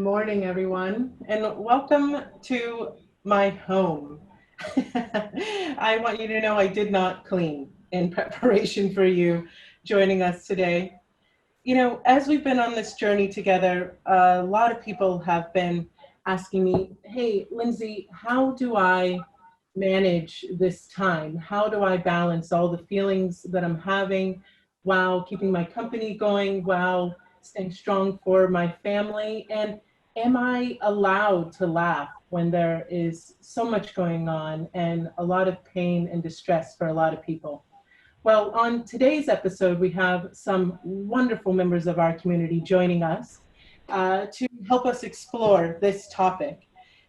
morning, everyone, and welcome to my home. I want you to know I did not clean in preparation for you joining us today. As we've been on this journey together, a lot of people have been asking me, hey, Lindsay, how do I manage this time? How do I balance all the feelings that I'm having while keeping my company going, while staying strong for my family? And am I allowed to laugh when there is so much going on and a lot of pain and distress for a lot of people? Well, on today's episode, we have some wonderful members of our community joining us to help us explore this topic.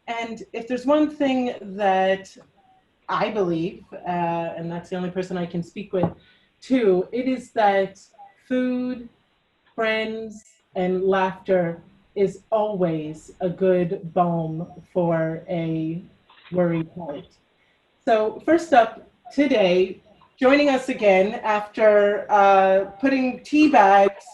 And if there's one thing that I believe, and that's the only person I can speak with too, it is that food, friends, and laughter is always a good balm for a worried heart. So, first up today, joining us again after putting tea bags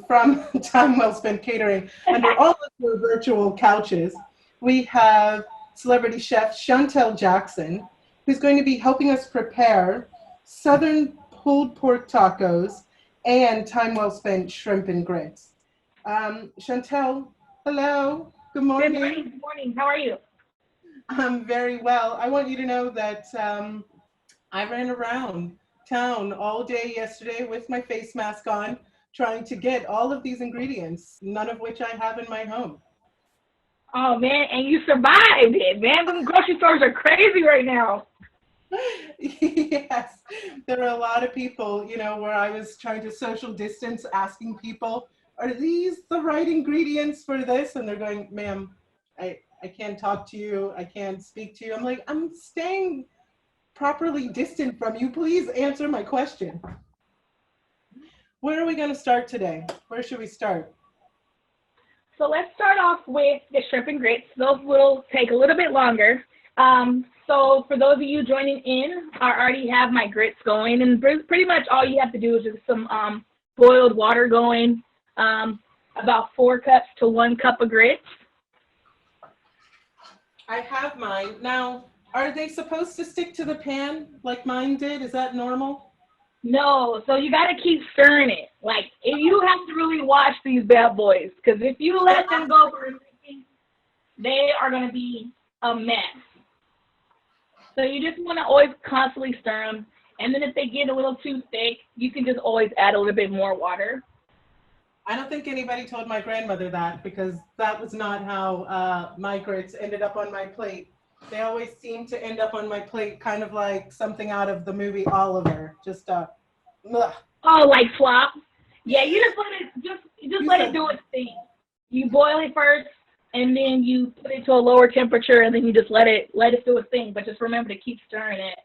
from Time Well Spent Catering under all of your virtual couches, we have celebrity chef Chantel Jackson, who's going to be helping us prepare Southern pulled pork tacos and Time Well Spent shrimp and grits. Chantel, hello, good morning. Good morning. Good morning. How are you? I'm very well. I want you to know that I ran around town all day yesterday with my face mask on, trying to get all of these ingredients, none of which I have in my home. Oh man, and you survived it, man. Them grocery stores are crazy right now. Yes, there are a lot of people, where I was trying to social distance, asking people, are these the right ingredients for this? And they're going, ma'am, I can't talk to you. I can't speak to you. I'm like, I'm staying properly distant from you. Please answer my question. Where are we going to start today? Where should we start? So let's start off with the shrimp and grits. Those will take a little bit longer. So for those of you joining in, I already have my grits going, and pretty much all you have to do is just some boiled water going, about 4 cups to 1 cup of grits. I have mine. Now, are they supposed to stick to the pan like mine did? Is that normal? No, so you got to keep stirring it. Like, if you have to really watch these bad boys, because if you let them go for a second, they are going to be a mess. So you just want to always constantly stir them. And then if they get a little too thick, you can just always add a little bit more water. I don't think anybody told my grandmother that, because that was not how my grits ended up on my plate. They always seem to end up on my plate kind of like something out of the movie Oliver. Just ugh. Oh, like flop? Yeah, you just let it do its thing. You boil it first, and then you put it to a lower temperature, and then you just let it do its thing. But just remember to keep stirring it.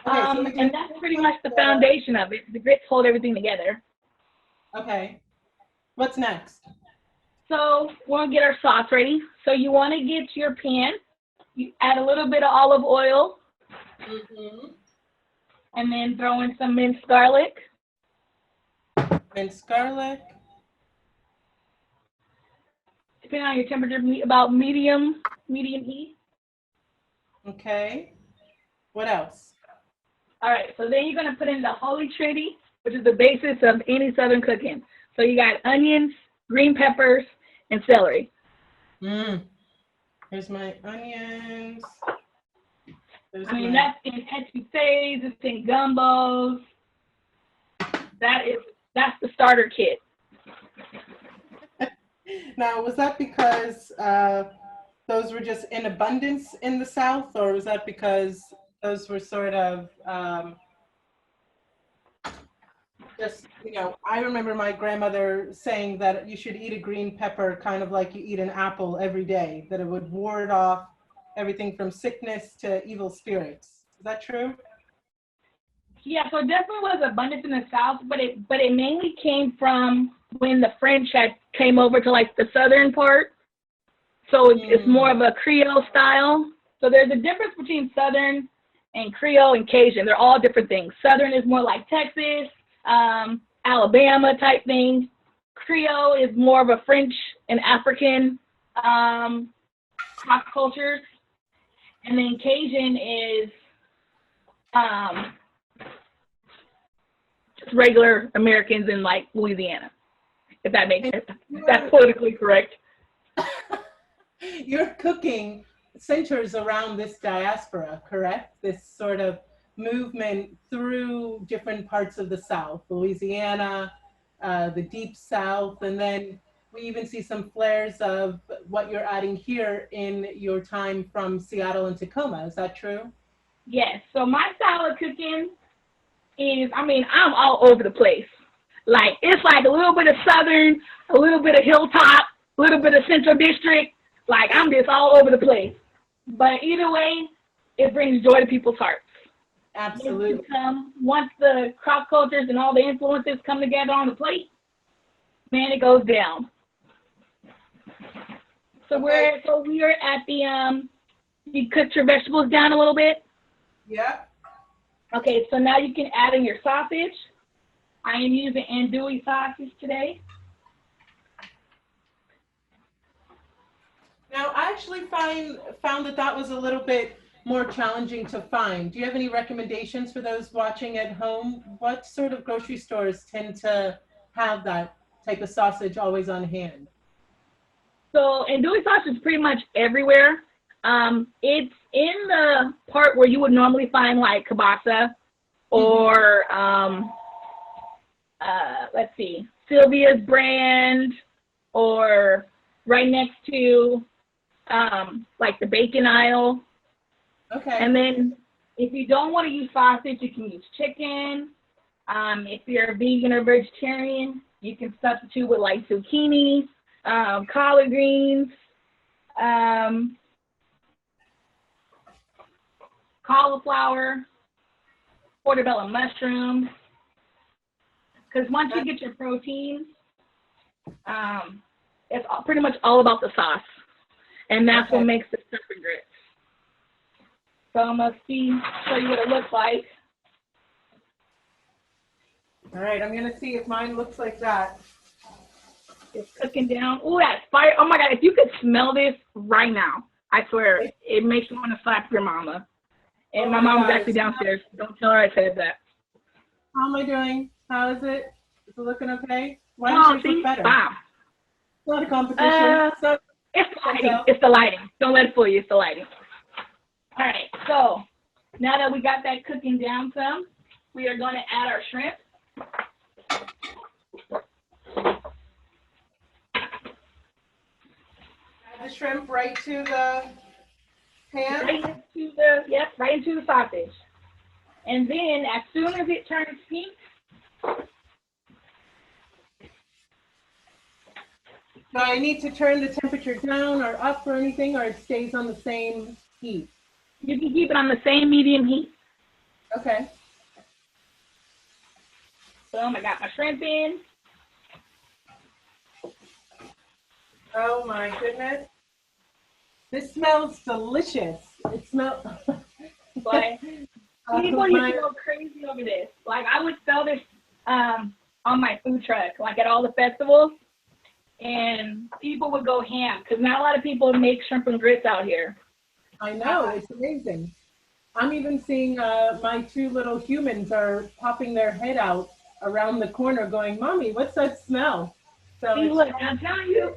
Okay, so and that's pretty much the foundation of it. The grits hold everything together. Okay. What's next? So we're going to get our sauce ready. So you want to get your pan. You add a little bit of olive oil. Mm-hmm. And then throw in some minced garlic. Minced garlic. Depending on your temperature, about medium heat. Okay. What else? All right, so then you're going to put in the Holy Trinity, which is the basis of any Southern cooking. So you got onions, green peppers, and celery. Here's my onions. That's in etouffees, it's in gumbos. That's the starter kit. Now, was that because those were just in abundance in the South, or was that because those were sort of I remember my grandmother saying that you should eat a green pepper kind of like you eat an apple every day, that it would ward off everything from sickness to evil spirits. Is that true? Yeah, so it definitely was abundance in the South, but it mainly came from when the French came over to like the southern part. So it's more of a Creole style. So there's a difference between Southern and Creole and Cajun. They're all different things. Southern is more like Texas, Alabama type thing. Creole is more of a French and African cross cultures. And then Cajun is just regular Americans in like Louisiana, if that makes sense. That's politically correct. Your cooking centers around this diaspora, correct? This sort of movement through different parts of the South, Louisiana, the Deep South, and then we even see some flares of what you're adding here in your time from Seattle and Tacoma. Is that true? Yes. So my style of cooking is, I mean, I'm all over the place. Like, it's like a little bit of Southern, a little bit of Hilltop, a little bit of Central District. Like, I'm just all over the place. But either way, it brings joy to people's hearts. Absolutely. Once the cross cultures and all the influences come together on the plate, man, it goes down. So okay. we're at the you cooked your vegetables down a little bit? Yeah. Okay, so now you can add in your sausage. I am using andouille sausage today. Now, I actually found that was a little bit more challenging to find. Do you have any recommendations for those watching at home? What sort of grocery stores tend to have that type of sausage always on hand? So andouille sausage is pretty much everywhere. It's in the part where you would normally find like kielbasa or let's see, Sylvia's brand, or right next to like the bacon aisle. Okay. And then if you don't want to use sausage, you can use chicken. If you're a vegan or vegetarian, you can substitute with like zucchini, collard greens, cauliflower, portobello mushrooms. Because once you get your protein, it's pretty much all about the sauce. And that's what makes the shrimp and grits. So I'm going to show you what it looks like. All right, I'm going to see if mine looks like that. It's cooking down. Oh, that's fire. Oh, my God. If you could smell this right now, I swear, it makes you want to slap your mama. And my mom's actually downstairs. Don't tell her I said that. How am I doing? How is it? Is it looking okay? Why Oh, don't you look better? Wow. It's not a competition. It's the lighting. It's the lighting. Don't let it fool you. It's the lighting. All right. So now that we got that cooking down some, we are going to add our shrimp. Add the shrimp right to the pan? Right into the sausage. And then as soon as it turns pink, do I need to turn the temperature down or up or anything, or it stays on the same heat? you can keep it on the same medium heat. Okay. Boom, I got my shrimp in. Oh my goodness. This smells delicious. It smells. Like, people used to go crazy over this. Like, I would sell this on my food truck, like at all the festivals, and people would go ham because not a lot of people make shrimp and grits out here. I know, it's amazing. I'm even seeing my two little humans are popping their head out around the corner going, Mommy, what's that smell? So see, look, I'm telling you,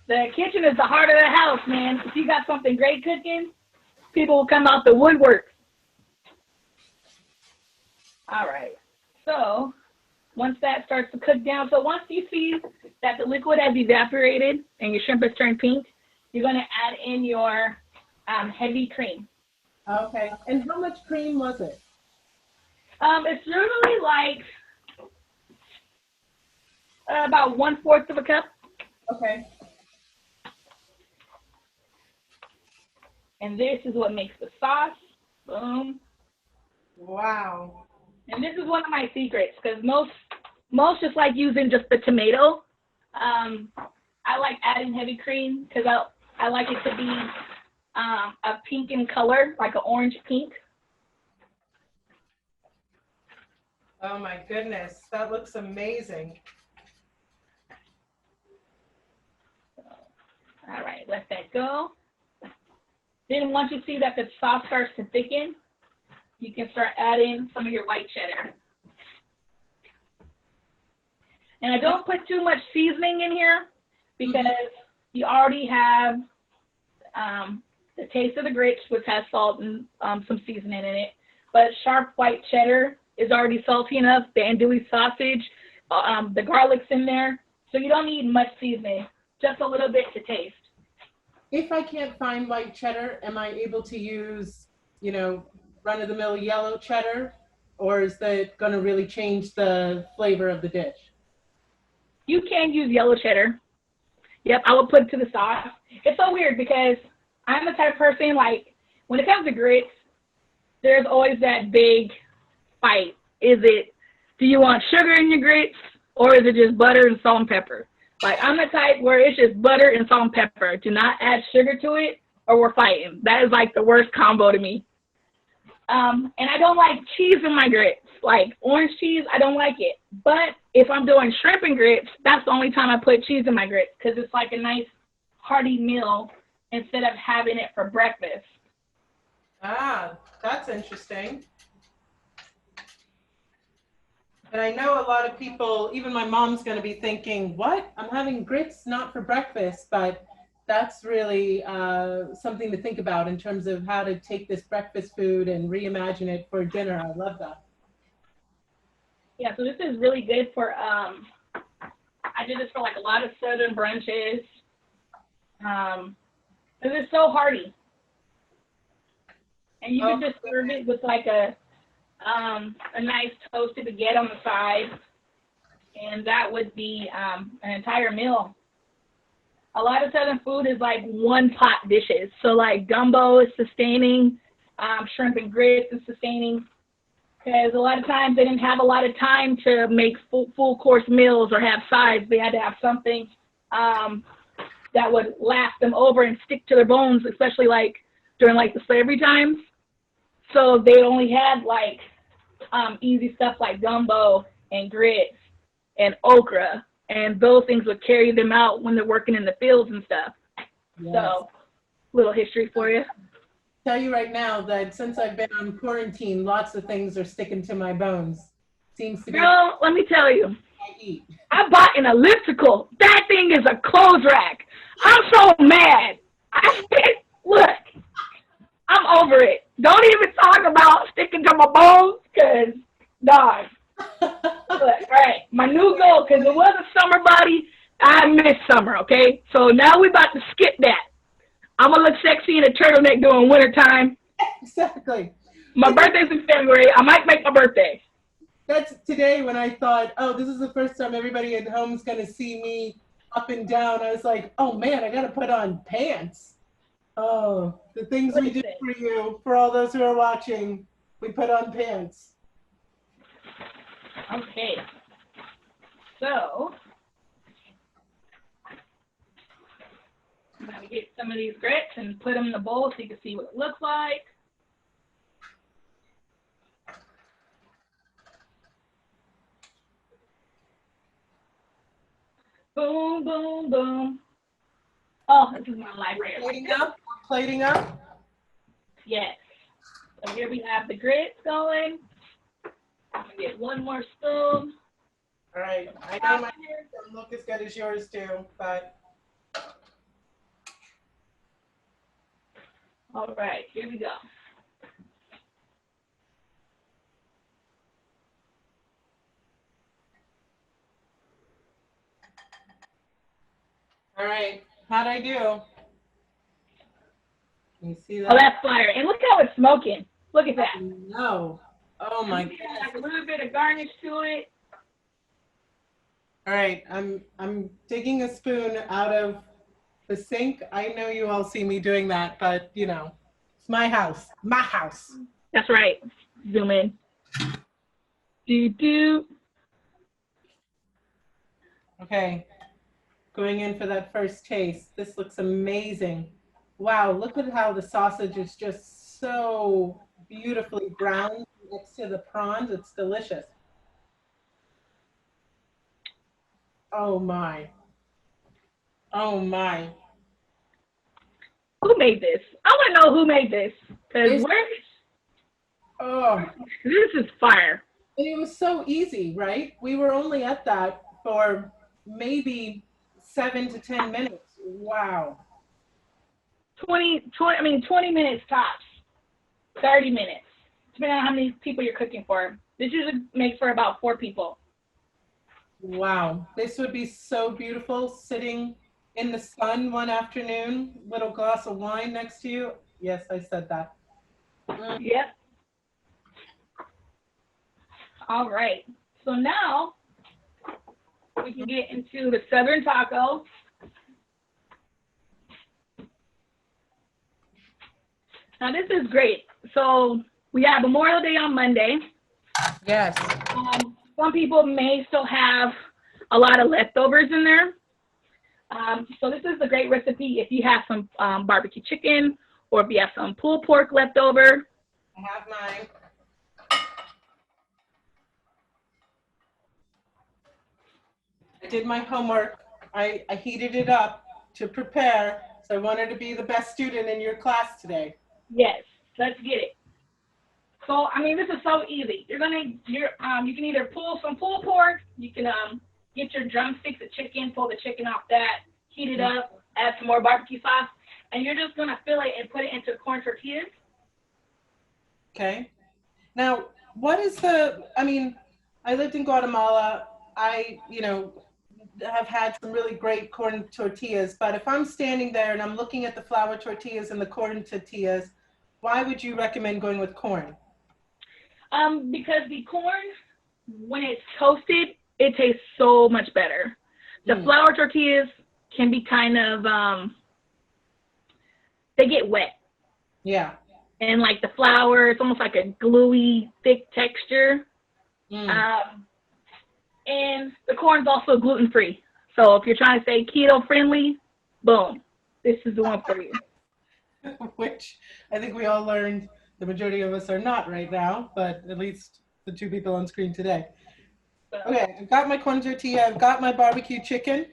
the kitchen is the heart of the house, man. If you got something great cooking, people will come out the woodwork. All right. So once that starts to cook down, so once you see that the liquid has evaporated and your shrimp has turned pink, you're going to add in your heavy cream. Okay. And how much cream was it? It's usually like about 1/4 of a cup. Okay. And this is what makes the sauce. Boom. Wow. And this is one of my secrets because most just like using just the tomato. I like adding heavy cream because I like it to be a pink in color, like an orange pink. Oh my goodness, that looks amazing. like go. Then once you see that the sauce starts to thicken, you can start adding some of your white cheddar. And I don't put too much seasoning in here because you already have the taste of the grits, which has salt and some seasoning in it. But sharp white cheddar is already salty enough. The andouille sausage, the garlic's in there. So you don't need much seasoning, just a little bit to taste. If I can't find white cheddar, am I able to use, you know, run-of-the-mill yellow cheddar? Or is that going to really change the flavor of the dish? You can use yellow cheddar. Yep, I would put it to the sauce. It's so weird because I'm the type of person, like, when it comes to grits, there's always that big fight. Do you want sugar in your grits, or is it just butter and salt and pepper? Like, I'm the type where it's just butter and salt and pepper. Do not add sugar to it, or we're fighting. That is, like, the worst combo to me. And I don't like cheese in my grits. Like, orange cheese, I don't like it. But if I'm doing shrimp and grits, that's the only time I put cheese in my grits, because it's like a nice hearty meal instead of having it for breakfast. Ah, that's interesting. And I know a lot of people, even my mom's going to be thinking, what? I'm having grits not for breakfast, but that's really something to think about in terms of how to take this breakfast food and reimagine it for dinner. I love that. Yeah, so this is really good for, I did this for like a lot of Southern brunches. Because it's so hearty. And you can just serve it with like a nice toasted baguette on the side, and that would be an entire meal. A lot of Southern food is like one pot dishes. So like gumbo is sustaining, shrimp and grits is sustaining, because a lot of times they didn't have a lot of time to make full course meals or have sides. They had to have something that would last them over and stick to their bones, especially like during like the slavery times. So they only had like easy stuff like gumbo and grits and okra, and those things would carry them out when they're working in the fields and stuff. Yes. So, little history for you. Tell you right now that since I've been on quarantine, lots of things are sticking to my bones. Seems to be. Girl, let me tell you. I bought an elliptical. That thing is a clothes rack. I'm so mad. Look, I'm over it. Don't even talk about sticking to my bones, because, dog. Look, right, my new goal, because it was a summer body, I miss summer, okay? So now we about to skip that. I'm going to look sexy in a turtleneck during wintertime. Exactly. My birthday's in February. I might make my birthday. That's today when I thought, oh, this is the first time everybody at home is going to see me up and down. I was like, oh, man, I got to put on pants. Oh, the things we do for you, for all those who are watching, we put on pants. Okay. So, I'm going to get some of these grits and put them in the bowl so you can see what it looks like. Boom, boom, boom. Oh, this is my library. Plating up? Yes. So here we have the grits going. I'm going to get one more spoon. All right. I know my hair don't look as good as yours too, but. All right, here we go. All right. How'd I do? Can you see that? Oh, that's fire. And look how it's smoking. Look at that. No. Oh my goodness. Like a little bit of garnish to it. All right. I'm digging a spoon out of the sink. I know you all see me doing that, but you know, it's my house. My house. That's right. Zoom in. Do. Okay. Going in for that first taste. This looks amazing. Wow, look at how the sausage is just so beautifully browned next to the prawns. It's delicious. Oh my. Oh my. Who made this? I want to know who made this. Because Oh, this is fire. and it was so easy, right? We were only at that for maybe 7 to 10 minutes. Wow. 20 minutes tops. 30 minutes. Depending on how many people you're cooking for. This usually makes for about 4 people. Wow. This would be so beautiful sitting in the sun one afternoon, little glass of wine next to you. Yes, I said that. Yep. All right. So now we can get into the Southern taco. Now this is great. So we have Memorial Day on Monday. Yes. Some people may still have a lot of leftovers in there. So this is a great recipe if you have some barbecue chicken or if you have some pulled pork left over. I have mine. I did my homework. I heated it up to prepare. So I wanted to be the best student in your class today. Yes, let's get it. So I mean, this is so easy. You can either pull some pulled pork. You can get your drumsticks of chicken, pull the chicken off that, heat it up, add some more barbecue sauce, and you're just gonna fill it and put it into corn tortillas. Okay. Now, what is I lived in Guatemala. I have had some really great corn tortillas, but if I'm standing there and I'm looking at the flour tortillas and the corn tortillas, why would you recommend going with corn? Because the corn, when it's toasted, it tastes so much better. The flour tortillas can be kind of, they get wet. Yeah. And like the flour, it's almost like a gluey, thick texture. And the corn's also gluten-free. So if you're trying to stay keto-friendly, boom, this is the one for you. Which I think we all learned the majority of us are not right now, but at least the 2 people on screen today. Okay, I've got my corn tortilla, I've got my barbecue chicken.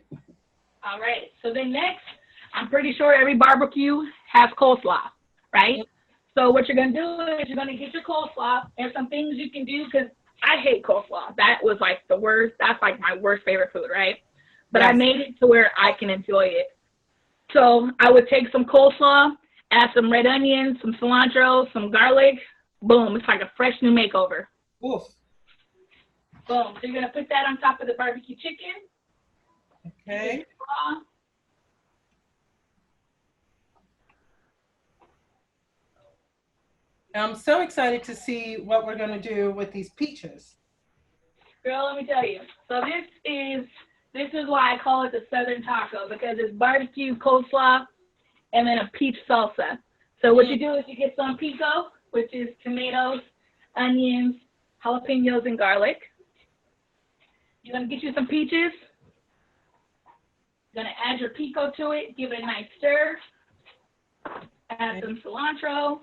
All right, so then next, I'm pretty sure every barbecue has coleslaw, right? So what you're gonna do is you're gonna get your coleslaw. There's some things you can do, because I hate coleslaw. That was like the worst, that's like my worst favorite food, right? But yes. I made it to where I can enjoy it. So I would take some coleslaw, add some red onions, some cilantro, some garlic. Boom, it's like a fresh new makeover. Oof. Boom, so you're gonna put that on top of the barbecue chicken. Okay. I'm so excited to see what we're going to do with these peaches. Girl, let me tell you. So this is why I call it the Southern taco, because it's barbecue, coleslaw, and then a peach salsa. So what you do is you get some pico, which is tomatoes, onions, jalapenos, and garlic. You're going to get you some peaches. You're going to add your pico to it, give it a nice stir. Add some cilantro.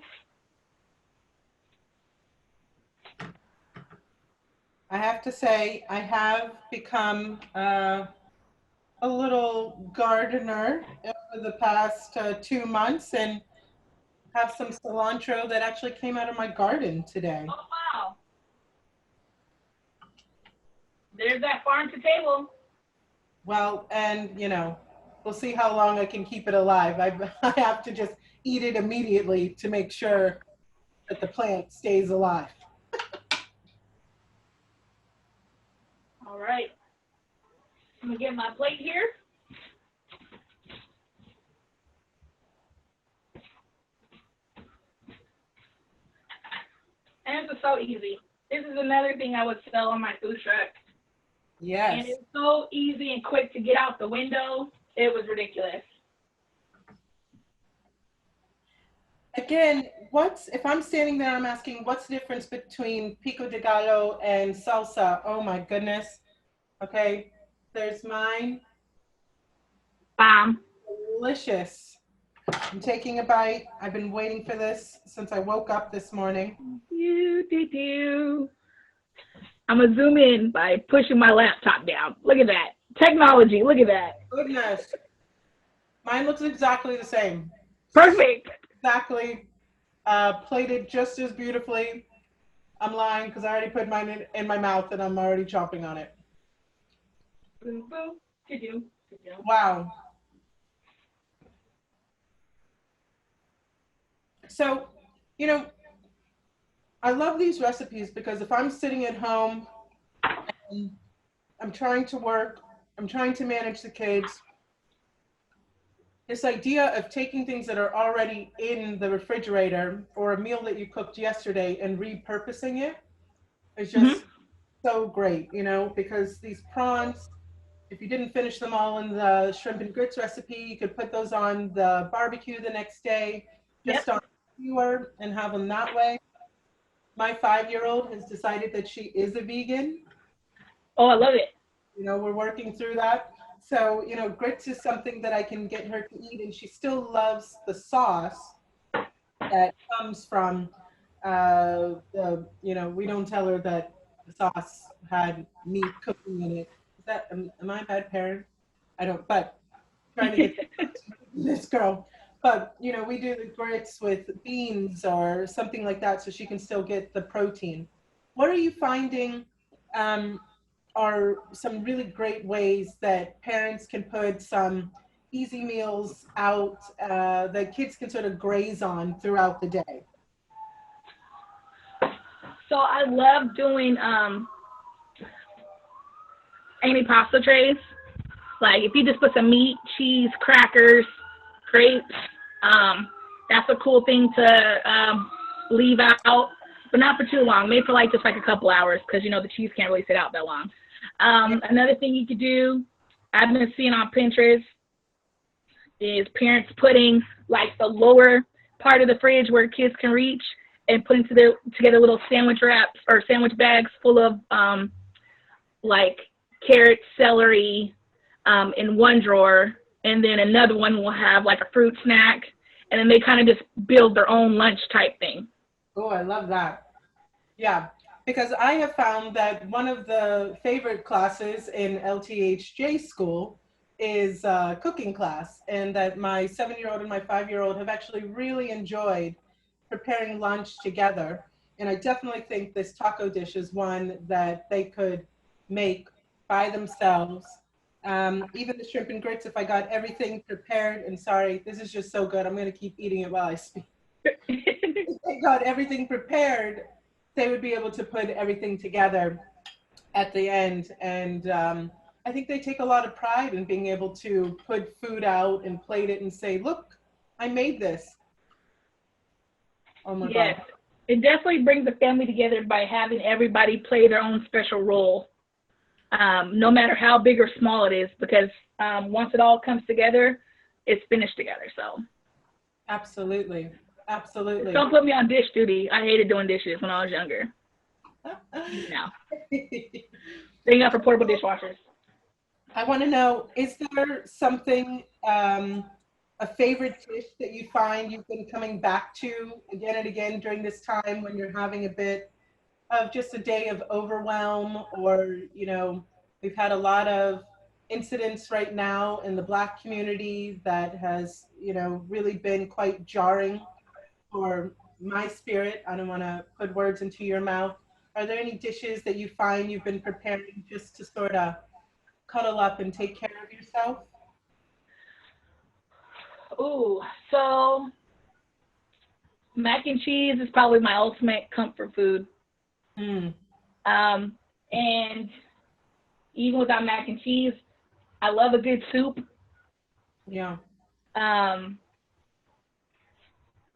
I have to say, I have become a little gardener over the past 2 months and have some cilantro that actually came out of my garden today. Oh, wow. There's that farm to table. Well, and we'll see how long I can keep it alive. I have to just eat it immediately to make sure that the plant stays alive. All right. I'm going to get my plate here. And this is so easy. This is another thing I would sell on my food truck. Yes. And it's so easy and quick to get out the window. It was ridiculous. Again, if I'm standing there, I'm asking, what's the difference between Pico de Gallo and Salsa? Oh my goodness. Okay, there's mine. Delicious. I'm taking a bite. I've been waiting for this since I woke up this morning. I'm going to zoom in by pushing my laptop down. Look at that. Technology, look at that. Goodness. Mine looks exactly the same. Perfect. Exactly. Plated just as beautifully. I'm lying because I already put mine in my mouth and I'm already chomping on it. Boom, boom. Good deal. Good deal. Wow. So, you know, I love these recipes because if I'm sitting at home and I'm trying to work, I'm trying to manage the kids, this idea of taking things that are already in the refrigerator or a meal that you cooked yesterday and repurposing it is Mm-hmm. just so great, because these prawns, if you didn't finish them all in the shrimp and grits recipe, you could put those on the barbecue the next day, Yep. just on a skewer and have them that way. My 5-year-old has decided that she is a vegan. Oh, I love it. We're working through that. So, grits is something that I can get her to eat, and she still loves the sauce that comes from we don't tell her that the sauce had meat cooking in it. Is that, am I a bad parent? I don't, but trying to get this girl. But, we do the grits with beans or something like that so she can still get the protein. What are you finding are some really great ways that parents can put some easy meals out that kids can sort of graze on throughout the day? So I love doing antipasta trays. Like if you just put some meat, cheese, crackers, grapes, that's a cool thing to leave out, but not for too long. Maybe for like just like a couple hours because the cheese can't really sit out that long. Another thing you could do, I've been seeing on Pinterest, is parents putting like the lower part of the fridge where kids can reach and putting together little sandwich wraps or sandwich bags full of like carrots, celery in one drawer, and then another one will have like a fruit snack, and then they kind of just build their own lunch type thing. Oh, I love that. Yeah, because I have found that one of the favorite classes in LTHJ school is cooking class, and that my 7-year-old and my 5-year-old have actually really enjoyed preparing lunch together. And I definitely think this taco dish is one that they could make by themselves. Even the shrimp and grits, if I got everything prepared, and sorry, this is just so good, I'm going to keep eating it while I speak. If they got everything prepared, they would be able to put everything together at the end. And I think they take a lot of pride in being able to put food out and plate it and say, look, I made this. Oh my Yes, God. it definitely brings the family together by having everybody play their own special role, no matter how big or small it is, because once it all comes together, it's finished together. So Absolutely. Absolutely. don't put me on dish duty. I hated doing dishes when I was younger. No. Thank God for portable dishwashers. I want to know, is there something, a favorite dish that you find you've been coming back to again and again during this time when you're having a bit of just a day of overwhelm, or, we've had a lot of incidents right now in the Black community that has, really been quite jarring for my spirit. I don't want to put words into your mouth. Are there any dishes that you find you've been preparing just to sort of cuddle up and take care of yourself? Ooh, so mac and cheese is probably my ultimate comfort food. Mm, And even without mac and cheese, I love a good soup. yeah. Um,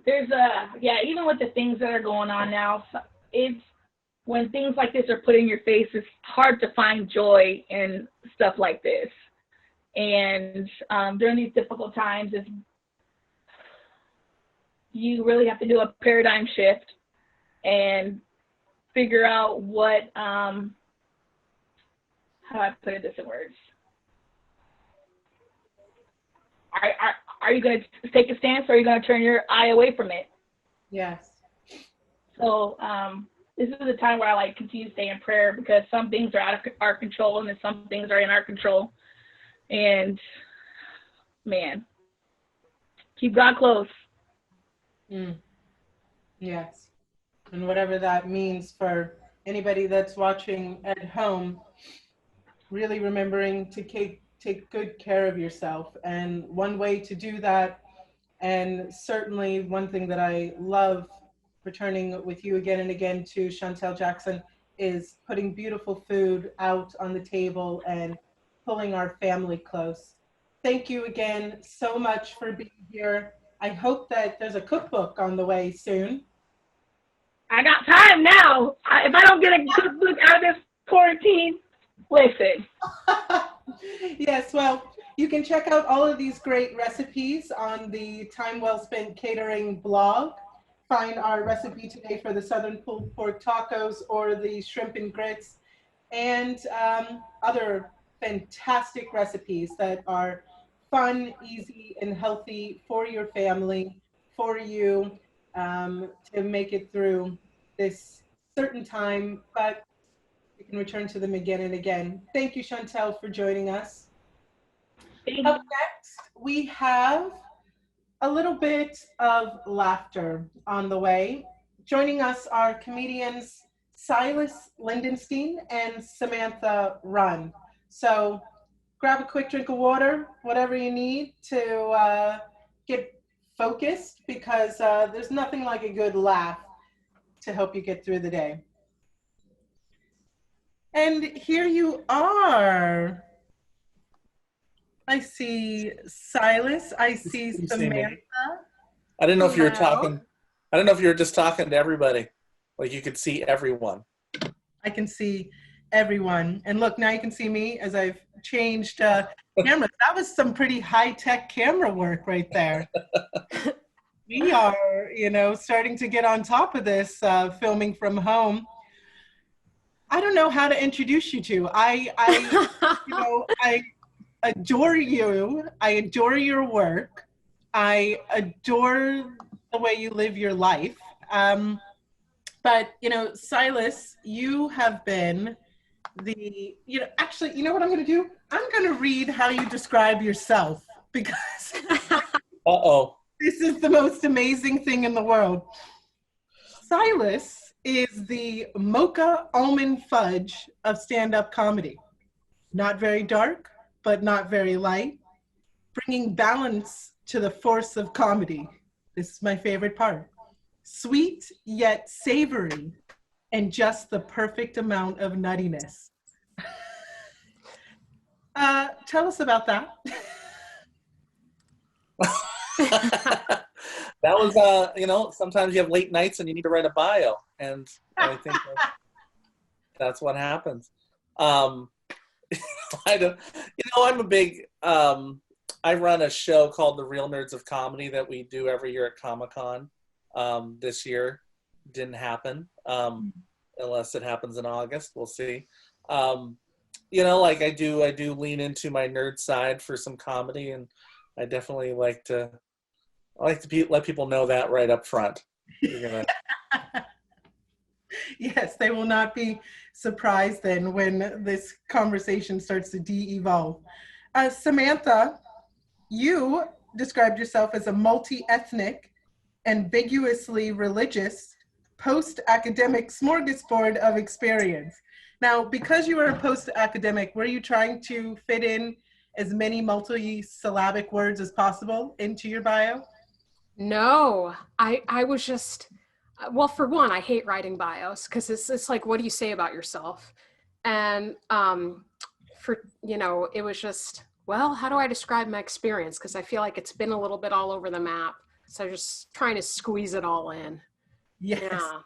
even with the things that are going on now, it's when things like this are put in your face, it's hard to find joy in stuff like this. And during these difficult times, you really have to do a paradigm shift and figure out how do I put this in words? Are you going to take a stance, or are you going to turn your eye away from it? Yes. So this is a time where I continue to stay in prayer, because some things are out of our control and then some things are in our control. And man, keep God close. Mm, yes. And whatever that means for anybody that's watching at home, really remembering to take good care of yourself. And one way to do that, and certainly one thing that I love returning with you again and again to Chantel Jackson, is putting beautiful food out on the table and pulling our family close. Thank you again so much for being here. I hope that there's a cookbook on the way soon. I got time now. If I don't get a cookbook out of this quarantine, listen. Yes, well, you can check out all of these great recipes on the Time Well Spent Catering blog. Find our recipe today for the Southern pulled pork tacos or the shrimp and grits, and other fantastic recipes that are fun, easy, and healthy for your family, for you, to make it through this certain time, but you can return to them again and again. Thank you, Chantel, for joining us. Up next, we have a little bit of laughter on the way. Joining us are comedians Silas Lindenstein and Samantha Runn. So grab a quick drink of water, whatever you need to get focused, because there's nothing like a good laugh to help you get through the day. And here you are. I see Silas. I see You see me? Samantha. I didn't know if you were Hello. talking. I don't know if you were just talking to everybody. Like you could see everyone. I can see everyone. And look, now you can see me as I've changed cameras. That was some pretty high-tech camera work right there. We are, starting to get on top of this, filming from home. I don't know how to introduce you to. I adore you. I adore your work. I adore the way you live your life. But, Silas, you have been actually, you know what I'm going to do? I'm going to read how you describe yourself, because Uh-oh. this is the most amazing thing in the world. Silas is the mocha almond fudge of stand-up comedy. Not very dark, but not very light, bringing balance to the force of comedy. This is my favorite part. Sweet yet savory, and just the perfect amount of nuttiness. Tell us about that. That was sometimes you have late nights and you need to write a bio, and I think that's what happens. I'm a big I run a show called The Real Nerds of Comedy that we do every year at Comic-Con. This year didn't happen, unless it happens in August. We'll see. I do lean into my nerd side for some comedy, and I definitely like to let people know that right up front. Yes, they will not be surprised then when this conversation starts to de-evolve. Samantha, you described yourself as a multi-ethnic, ambiguously religious, post-academic smorgasbord of experience. Now, because you were a post-academic, were you trying to fit in as many multi-syllabic words as possible into your bio? No, I was just, well, for one, I hate writing bios because it's like, what do you say about yourself? And it was just, well, how do I describe my experience? Because I feel like it's been a little bit all over the map. So just trying to squeeze it all in. Yes, Yeah.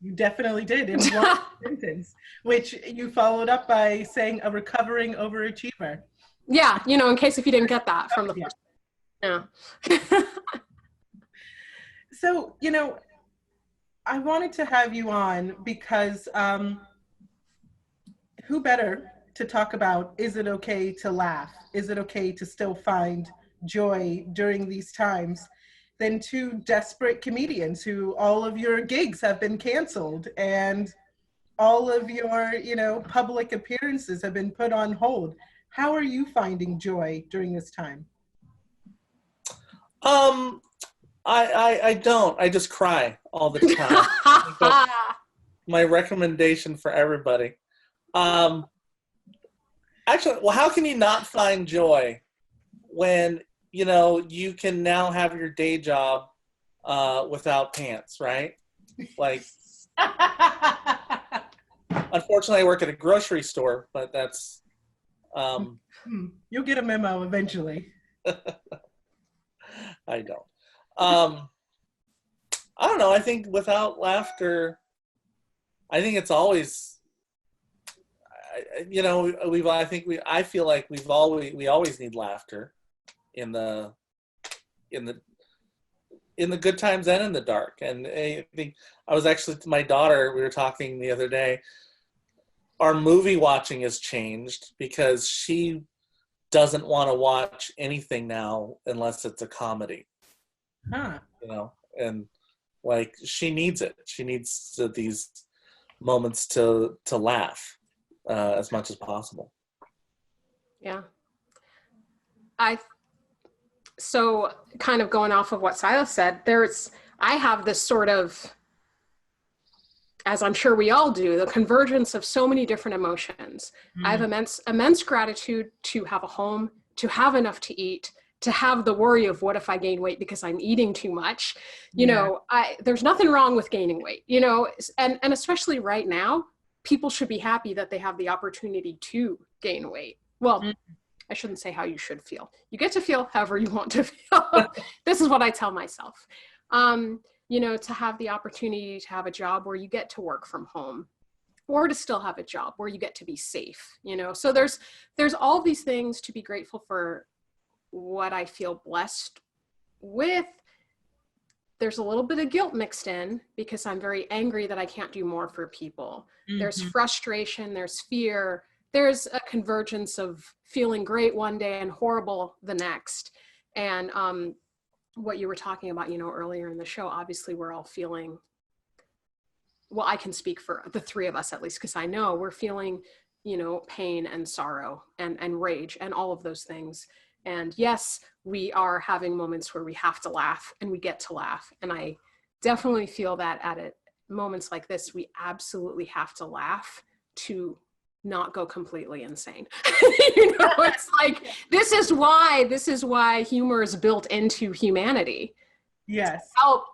you definitely did in one sentence, which you followed up by saying a recovering overachiever. Yeah, in case if you didn't get that from the first. Yeah. So, I wanted to have you on because who better to talk about, is it okay to laugh? Is it okay to still find joy during these times, than two desperate comedians who all of your gigs have been canceled and all of your, public appearances have been put on hold. How are you finding joy during this time? I don't. I just cry all the time. That's my recommendation for everybody. Actually, well, how can you not find joy when, you can now have your day job without pants, right? Like, unfortunately, I work at a grocery store, but that's... You'll get a memo eventually. I don't. I don't know. I think without laughter, I think it's always, I feel like we always need laughter in the good times and in the dark. And I think I was actually, to my daughter, we were talking the other day, our movie watching has changed because she doesn't want to watch anything now unless it's a comedy. Huh. And like she needs it. She needs these moments to laugh as much as possible. Yeah. So kind of going off of what Silas said, I have this sort of, as I'm sure we all do, the convergence of so many different emotions. I have immense gratitude to have a home, to have enough to eat, to have the worry of what if I gain weight because I'm eating too much. There's nothing wrong with gaining weight, and especially right now, people should be happy that they have the opportunity to gain weight. Well, I shouldn't say how you should feel. You get to feel however you want to feel. This is what I tell myself. To have the opportunity to have a job where you get to work from home, or to still have a job where you get to be safe, So there's all these things to be grateful for. What I feel blessed with, there's a little bit of guilt mixed in because I'm very angry that I can't do more for people. There's frustration, there's fear, there's a convergence of feeling great one day and horrible the next. And what you were talking about, earlier in the show, obviously we're all feeling, well, I can speak for the three of us at least, because I know we're feeling, pain and sorrow and rage and all of those things. And yes, we are having moments where we have to laugh and we get to laugh. And I definitely feel that at moments like this, we absolutely have to laugh to not go completely insane. It's like, this is why humor is built into humanity. Yes. To help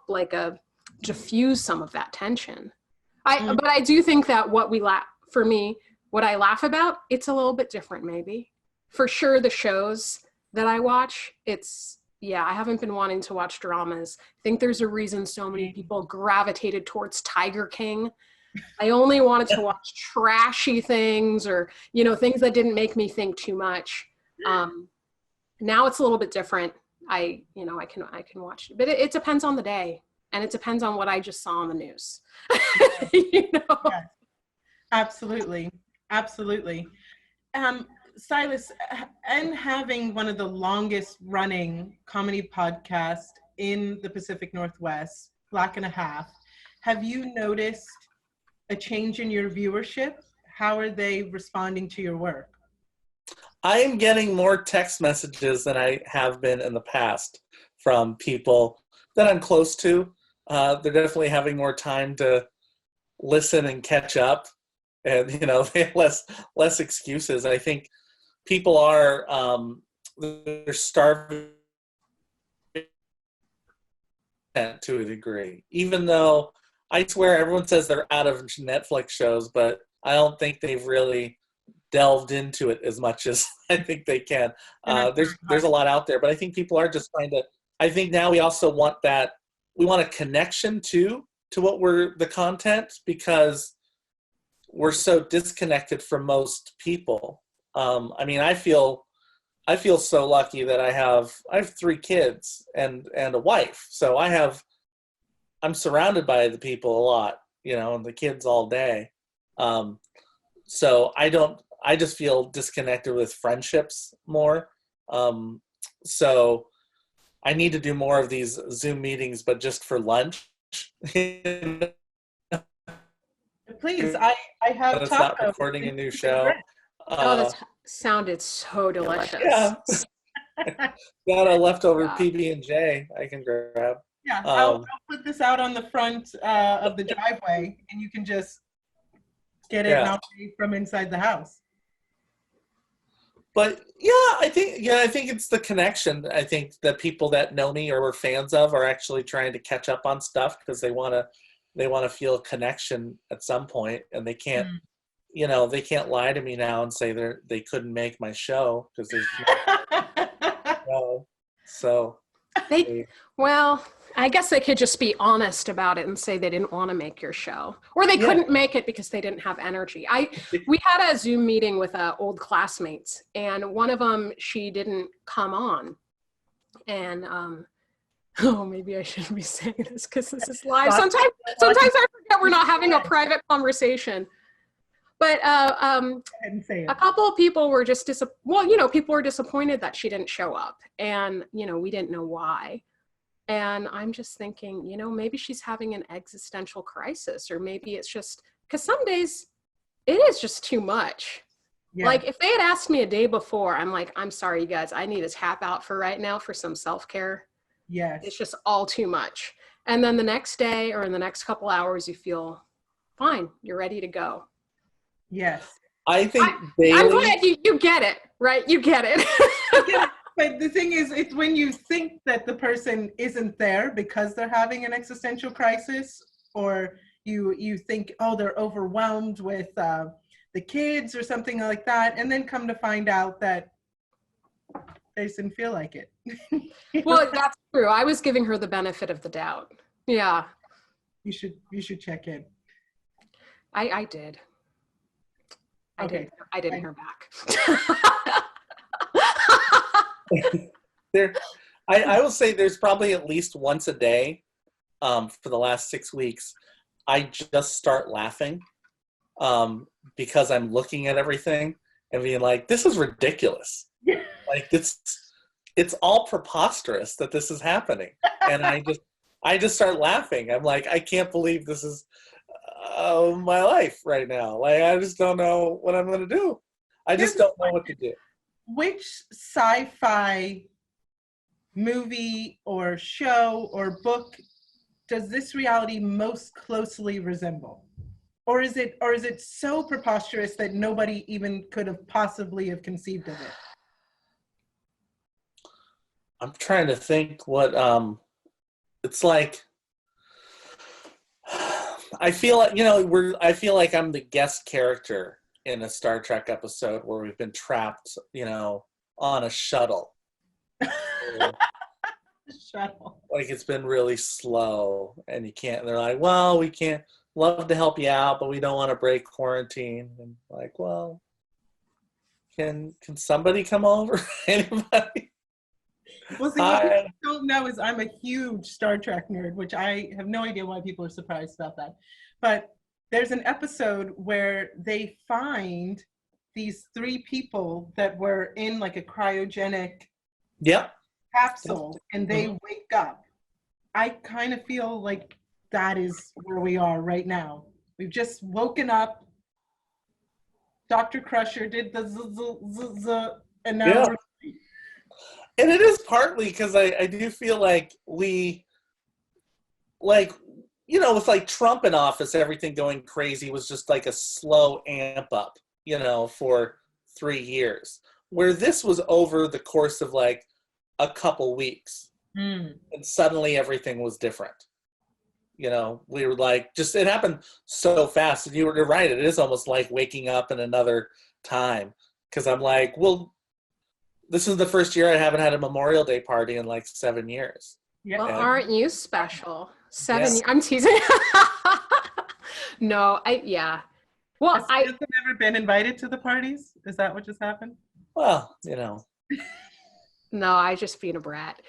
diffuse some of that tension. But I do think that what I laugh about, it's a little bit different maybe. For sure, the shows that I watch, I haven't been wanting to watch dramas. I think there's a reason so many people gravitated towards Tiger King. I only wanted to watch trashy things or, things that didn't make me think too much. Now it's a little bit different. I can watch it, but it depends on the day and it depends on what I just saw on the news. Yes. Absolutely. Absolutely. Silas, and having one of the longest running comedy podcasts in the Pacific Northwest, Black and a Half, have you noticed a change in your viewership? How are they responding to your work? I am getting more text messages than I have been in the past from people that I'm close to. They're definitely having more time to listen and catch up, and they have less excuses. I think people are they're starving to a degree, even though I swear everyone says they're out of Netflix shows, but I don't think they've really delved into it as much as I think they can. There's a lot out there, but I think people are just trying to, I think now we also want we want a connection to what the content, because we're so disconnected from most people. I feel so lucky that I have 3 kids and a wife. So I'm surrounded by the people a lot, and the kids all day. So I just feel disconnected with friendships more. So I need to do more of these Zoom meetings, but just for lunch. Please, I have it's not recording a new show. That sounded so delicious. Yeah. Got a leftover PB&J I can grab. Yeah, I'll put this out on the front of the driveway, and you can just get it mounted from inside the house. But I think it's the connection. I think the people that know me or were fans of are actually trying to catch up on stuff because they want to feel a connection at some point, and they can't. They can't lie to me now and say they couldn't make my show because there's no. So well, I guess they could just be honest about it and say they didn't want to make your show, or they couldn't make it because they didn't have energy. We had a Zoom meeting with old classmates, and one of them, she didn't come on, and maybe I shouldn't be saying this because this is live. Sometimes I forget we're not having a private conversation. But a couple of people were just people were disappointed that she didn't show up, and we didn't know why. And I'm just thinking, maybe she's having an existential crisis, or maybe it's just because some days it is just too much. Yeah. Like if they had asked me a day before, I'm like, I'm sorry, you guys, I need to tap out for right now for some self-care. Yes. It's just all too much. And then the next day or in the next couple hours, you feel fine. You're ready to go. Yes. I think I'm glad you get it, right? You get it. But the thing is, it's when you think that the person isn't there because they're having an existential crisis, or you think, oh, they're overwhelmed with the kids or something like that, and then come to find out that they just didn't feel like it. Well, that's true. I was giving her the benefit of the doubt. Yeah. You should check in. I did. Okay. I didn't hear back. I will say there's probably at least once a day for the last 6 weeks, I just start laughing because I'm looking at everything and being like, this is ridiculous. Like it's all preposterous that this is happening. And I just start laughing. I'm like, I can't believe this is my life right now. Like, I just don't know what I'm going to do. I just don't know what to do. Which sci-fi movie or show or book does this reality most closely resemble? Or is it so preposterous that nobody even could have possibly have conceived of it? I'm trying to think what it's like. I feel like I feel like I'm the guest character in a Star Trek episode where we've been trapped, on a shuttle. Shuttle. Like it's been really slow, and they're like, well, we can't. Love to help you out, but we don't want to break quarantine. And like, well, can somebody come over? Anybody? Well, see, what people don't know is I'm a huge Star Trek nerd, which I have no idea why people are surprised about that. But there's an episode where they find these 3 people that were in like a cryogenic capsule, and they wake up. I kind of feel like that is where we are right now. We've just woken up. Dr. Crusher did the z, and now we're... And it is partly because I do feel like we, like, with like Trump in office, everything going crazy was just like a slow amp up, for 3 years. Where this was over the course of like a couple weeks. And suddenly everything was different. We were like, it happened so fast. And you're right, it is almost like waking up in another time. Because I'm like, well, this is the first year I haven't had a Memorial Day party in like 7 years. Yeah. Well, aren't you special? 7 years. I'm teasing. No, Well, Has never been invited to the parties? Is that what just happened? Well, No, I just being a brat.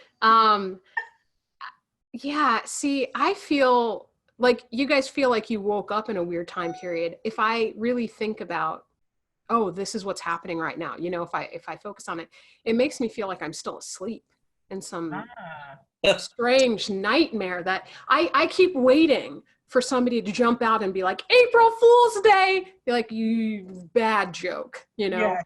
Yeah, see, I feel like you guys feel like you woke up in a weird time period. If I really think about, oh, this is what's happening right now, if I focus on it, it makes me feel like I'm still asleep in some strange nightmare that I keep waiting for somebody to jump out and be like, April Fool's Day. Be like, you bad joke, Yeah.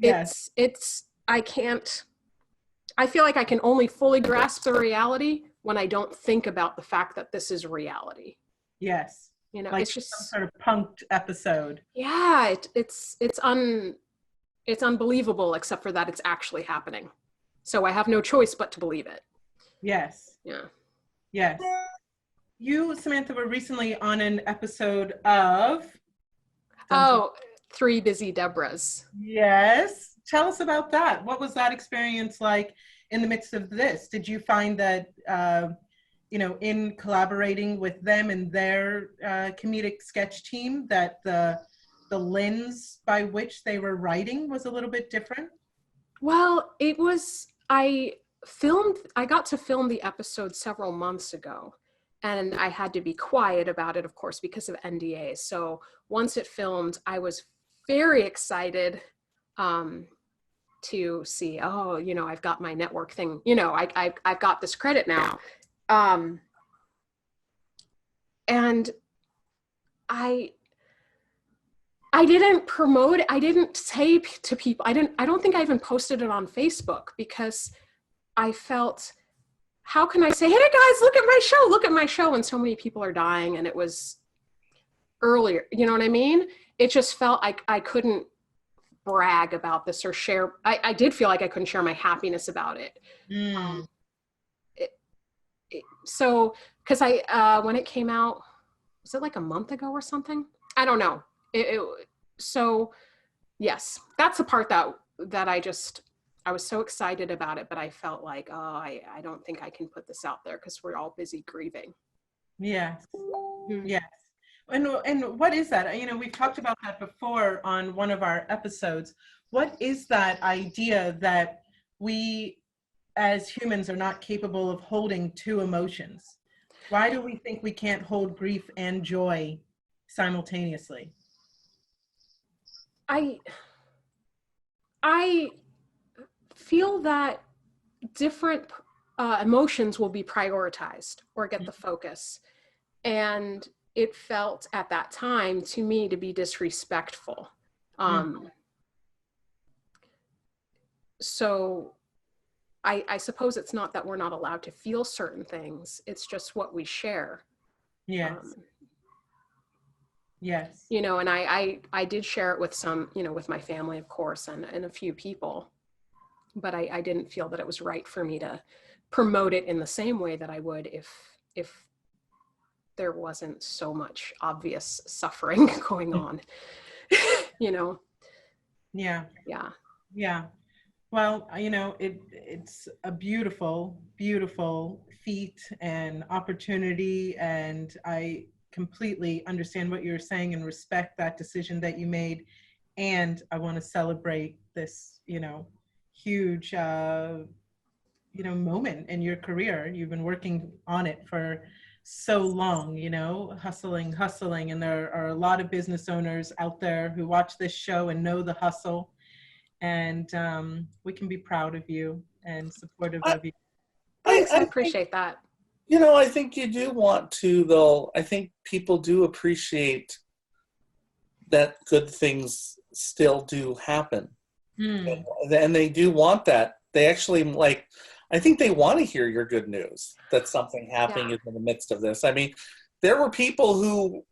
It's I feel like I can only fully grasp the reality when I don't think about the fact that this is reality. Yes. You know, Like it's just some sort of punked episode. yeah, it's unbelievable, except for that it's actually happening. So I have no choice but to believe it. Yes. Yeah. Yes. You, Samantha, were recently on an episode of Oh, Three Busy Deborahs. Yes. Tell us about that. What was that experience like in the midst of this? Did you find that, in collaborating with them and their comedic sketch team, that the lens by which they were writing was a little bit different? Well, I got to film the episode several months ago, and I had to be quiet about it, of course, because of NDAs. So once it filmed, I was very excited to see, oh, I've got my network thing, I've got this credit now. And I didn't promote it. I didn't say to people, I don't think I even posted it on Facebook, because I felt, how can I say, hey guys, look at my show, and so many people are dying, and it was earlier, you know what I mean? It just felt like I couldn't brag about this or share. I did feel like I couldn't share my happiness about it. So, because when it came out, was it like a month ago or something? I don't know. So yes, that's the part that I was so excited about it, but I felt like, oh, I don't think I can put this out there because we're all busy grieving. Yes. Mm-hmm. Yes. And what is that? We've talked about that before on one of our episodes. What is that idea that we as humans are not capable of holding two emotions? Why do we think we can't hold grief and joy simultaneously? I feel that different emotions will be prioritized or get the focus. And it felt at that time to me to be disrespectful. So I suppose it's not that we're not allowed to feel certain things. It's just what we share. Yes. Yes. And I did share it with some, with my family, of course, and a few people, but I didn't feel that it was right for me to promote it in the same way that I would if there wasn't so much obvious suffering going on, Yeah. Yeah. Yeah. Well, it's a beautiful, beautiful feat and opportunity, and I completely understand what you're saying and respect that decision that you made. And I want to celebrate this, huge, moment in your career. You've been working on it for so long, hustling. And there are a lot of business owners out there who watch this show and know the hustle. And we can be proud of you and supportive of you. Thanks, I appreciate that. I think you do want to, though. I think people do appreciate that good things still do happen. And they do want that. They actually, I think they want to hear your good news that something happening is in the midst of this. I mean, there were people who,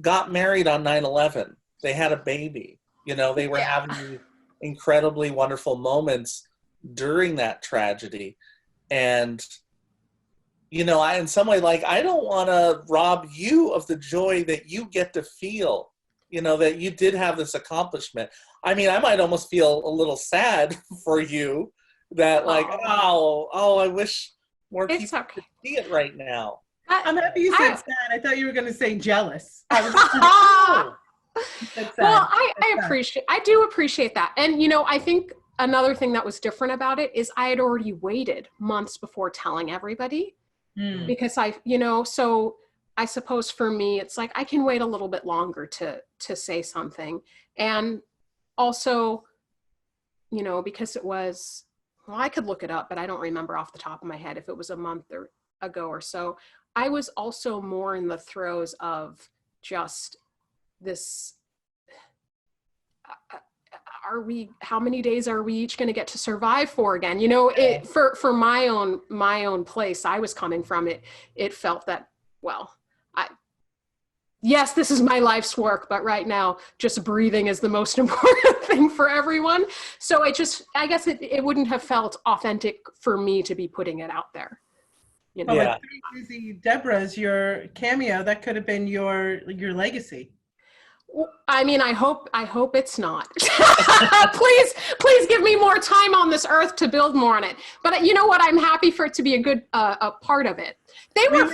got married on 9/11. They had a baby. They were having these incredibly wonderful moments during that tragedy. And, in some way, I don't want to rob you of the joy that you get to feel, that you did have this accomplishment. I mean, I might almost feel a little sad for you that I wish more people could see it right now. I'm happy you said sad. I thought you were going to say jealous. Well, I do appreciate that. And, I think another thing that was different about it is I had already waited months before telling everybody because so I suppose for me, it's like, I can wait a little bit longer to say something. And also, because it was, well, I could look it up, but I don't remember off the top of my head if it was a month ago or so. I was also more in the throes of just this, how many days are we each going to get to survive for again? You know, for my own place I was coming from, it felt that, well, yes, this is my life's work, but right now just breathing is the most important thing for everyone. So I guess it wouldn't have felt authentic for me to be putting it out there. You know? Well, like Busy Deborah's, your cameo, that could have been your legacy. I mean, I hope it's not. please give me more time on this earth to build more on it. But you know what? I'm happy for it to be a good a part of it. They were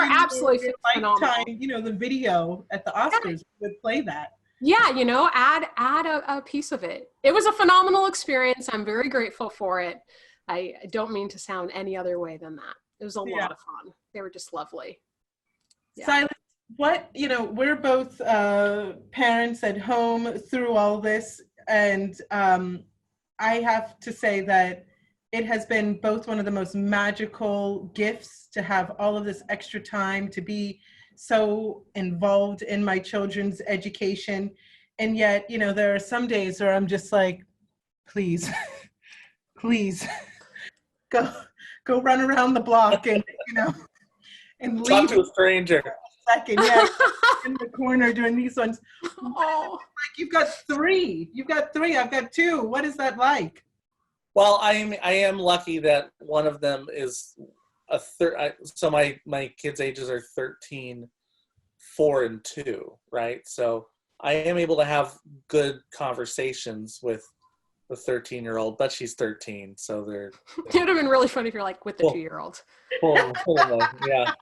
absolutely phenomenal. You know, the video at the Oscars would play that. Yeah, you know, add a piece of it. It was a phenomenal experience. I'm very grateful for it. I don't mean to sound any other way than that. It was a lot of fun. They were just lovely. Yeah. Silas, we're both parents at home through all this, and I have to say that it has been both one of the most magical gifts to have all of this extra time to be so involved in my children's education. And yet, you know, there are some days where I'm just like, please, please go run around the block and, you know, and leave. Talk to a stranger. Second, in the corner doing these ones. Oh, like you've got three. I've got two. What is that like? Well, I am lucky that one of them is so my kids' ages are 13, 4, and 2, right? So I am able to have good conversations with the 13-year-old, but she's 13, so they're. It would have been really funny if you're like with the 2-year-old. Yeah.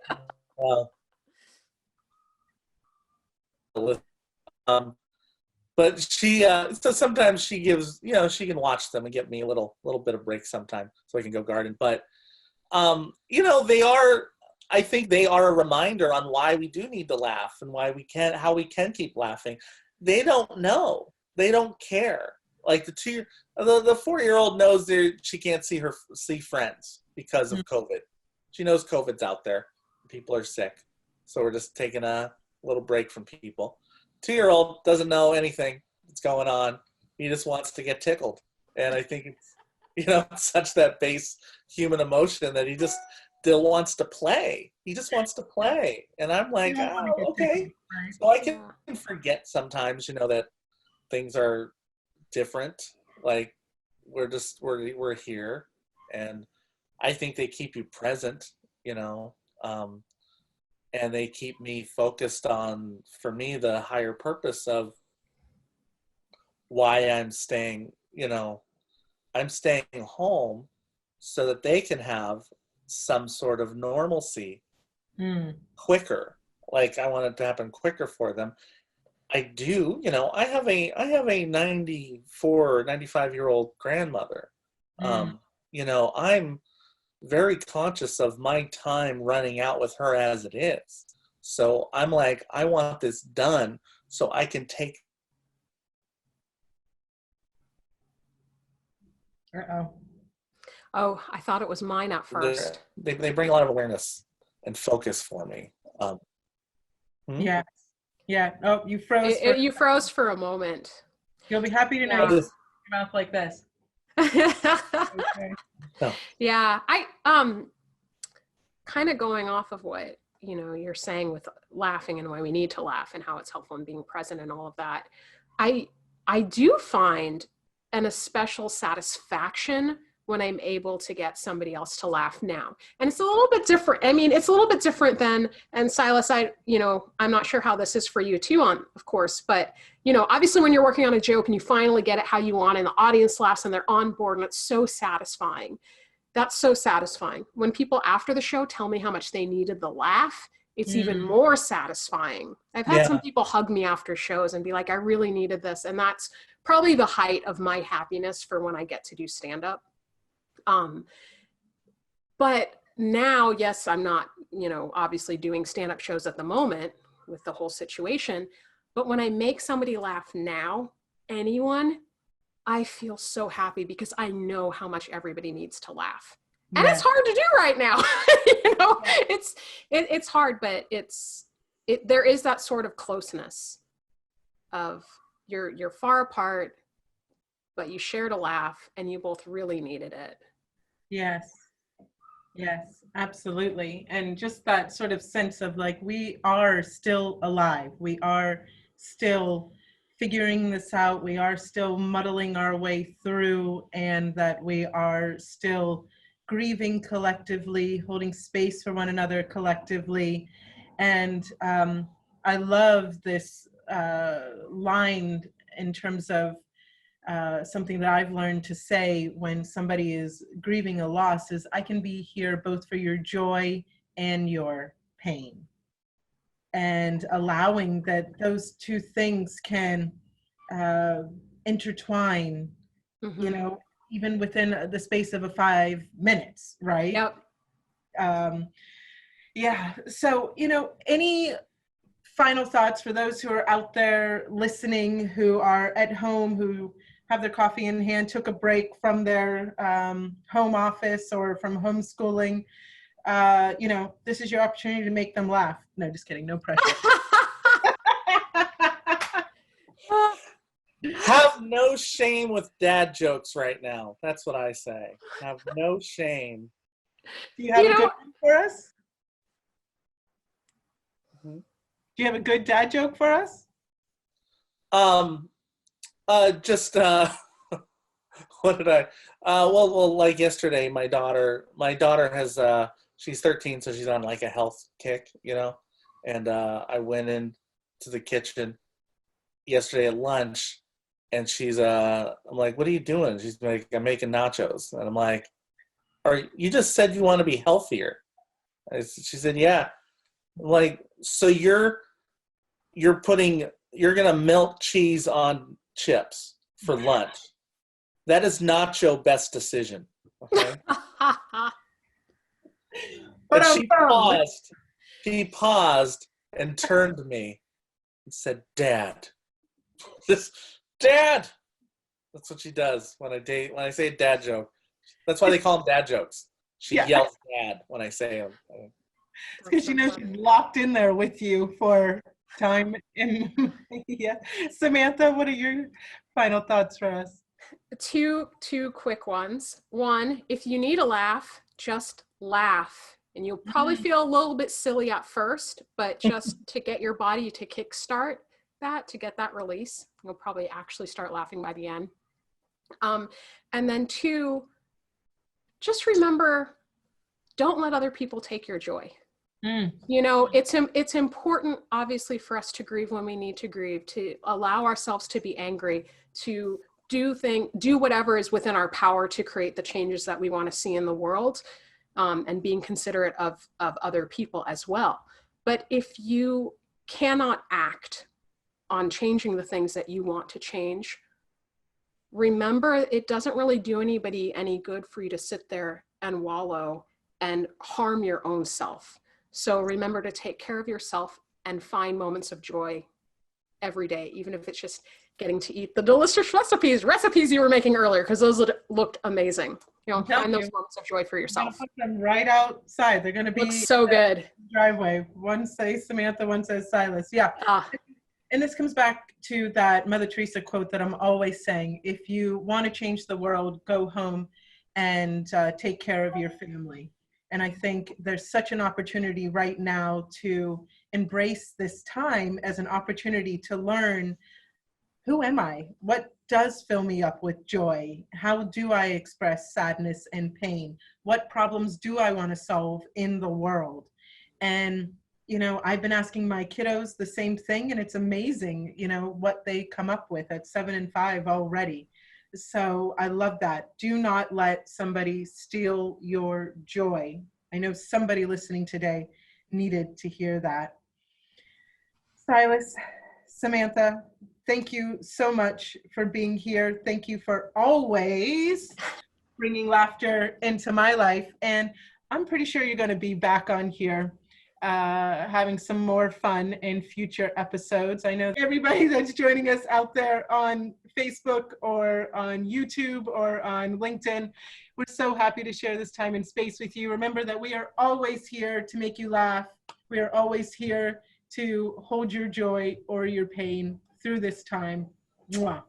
But she so sometimes she gives, you know, she can watch them and get me a little bit of break sometime so I can go garden. But you know, I think they are a reminder on why we do need to laugh and how we can keep laughing. They don't know. They don't care. Like the 4-year-old knows she can't see friends because of COVID. She knows COVID's out there. People are sick. So we're just taking a little break from people. 2-year-old doesn't know anything that's going on. He just wants to get tickled. And I think it's, you know, such that base human emotion that he just still wants to play. He just wants to play. And I'm like, okay. So I can forget sometimes, you know, that things are different. Like we're here. And I think they keep you present, you know, and they keep me focused on, for me, the higher purpose of why I'm staying, you know, I'm staying home so that they can have some sort of normalcy quicker. Like I want it to happen quicker for them. I do, you know, I have a 94, 95-year-old grandmother. You know, I'm very conscious of my time running out with her as it is. So I'm like, I want this done so I can take. Oh, I thought it was mine at first. They bring a lot of awareness and focus for me. Yeah. Oh, you froze. You froze for a moment. You'll be happy to know your mouth like this. Okay. Oh. Yeah, I kind of going off of what, you know, you're saying with laughing and why we need to laugh and how it's helpful in being present and all of that. I do find a special satisfaction when I'm able to get somebody else to laugh now. And it's a little bit different. I mean, it's a little bit different than, and Silas, I'm not sure how this is for you too, of course, but, you know, obviously when you're working on a joke and you finally get it how you want and the audience laughs and they're on board and it's so satisfying. That's so satisfying. When people after the show tell me how much they needed the laugh, it's even more satisfying. I've had some people hug me after shows and be like, I really needed this. And that's probably the height of my happiness for when I get to do stand-up. But now, yes, I'm not, you know, obviously doing stand-up shows at the moment with the whole situation, but when I make somebody laugh now, anyone, I feel so happy because I know how much everybody needs to laugh. And it's hard to do right now. You know, it's hard, but there is that sort of closeness of you're far apart, but you shared a laugh and you both really needed it. Yes. Yes, absolutely. And just that sort of sense of like, we are still alive. We are still figuring this out. We are still muddling our way through, and that we are still grieving collectively, holding space for one another collectively. And I love this line in terms of something that I've learned to say when somebody is grieving a loss is, I can be here both for your joy and your pain. And allowing that those two things can intertwine, Mm-hmm. you know, even within the space of 5 minutes, right? Yep. Yeah. So, you know, any final thoughts for those who are out there listening, who are at home, who have their coffee in hand, took a break from their home office or from homeschooling? You know, this is your opportunity to make them laugh. No, just kidding. No pressure. Have no shame with dad jokes right now. That's what I say. Have no shame. Do you have a good one for us? Mm-hmm. Do you have a good dad joke for us? What did I? Well, like yesterday, my daughter has she's 13, so she's on like a health kick, you know. And I went into the kitchen yesterday at lunch, and I'm like, "What are you doing?" She's like, "I'm making nachos," and I'm like, you just said you want to be healthier." She said, "Yeah." I'm like, so you're gonna melt cheese on chips for lunch. That is not your best decision. Okay. But she paused and turned to me and said, "Dad." Dad. That's what she does when I say a dad joke. That's why they call them dad jokes. She yells "dad" when I say them. It's because she knows she's locked in there with you for time. Yeah. Samantha, what are your final thoughts for us? Two quick ones. One, if you need a laugh, just laugh. And you'll probably feel a little bit silly at first, but just to get your body to kickstart that, to get that release, you'll probably actually start laughing by the end. And then two, just remember, don't let other people take your joy. You know, it's important, obviously, for us to grieve when we need to grieve, to allow ourselves to be angry, to do whatever is within our power to create the changes that we want to see in the world, and being considerate of other people as well. But if you cannot act on changing the things that you want to change, remember, it doesn't really do anybody any good for you to sit there and wallow and harm your own self. So remember to take care of yourself and find moments of joy every day, even if it's just getting to eat the delicious recipes you were making earlier, because those looked amazing. You know, find those moments of joy for yourself. Put them right outside. They're going to be so good. Driveway. One says Samantha, one says Silas. Yeah. And this comes back to that Mother Teresa quote that I'm always saying: if you want to change the world, go home and take care of your family. And I think there's such an opportunity right now to embrace this time as an opportunity to learn, who am I? What does fill me up with joy? How do I express sadness and pain? What problems do I want to solve in the world? And, you know, I've been asking my kiddos the same thing, and it's amazing, you know, what they come up with at 7 and 5 already. So I love that. Do not let somebody steal your joy. I know somebody listening today needed to hear that. Silas, Samantha, thank you so much for being here. Thank you for always bringing laughter into my life. And I'm pretty sure you're going to be back on here having some more fun in future episodes. I know everybody that's joining us out there on Facebook or on YouTube or on LinkedIn, we're so happy to share this time and space with you. Remember that we are always here to make you laugh. We are always here to hold your joy or your pain through this time. Mwah.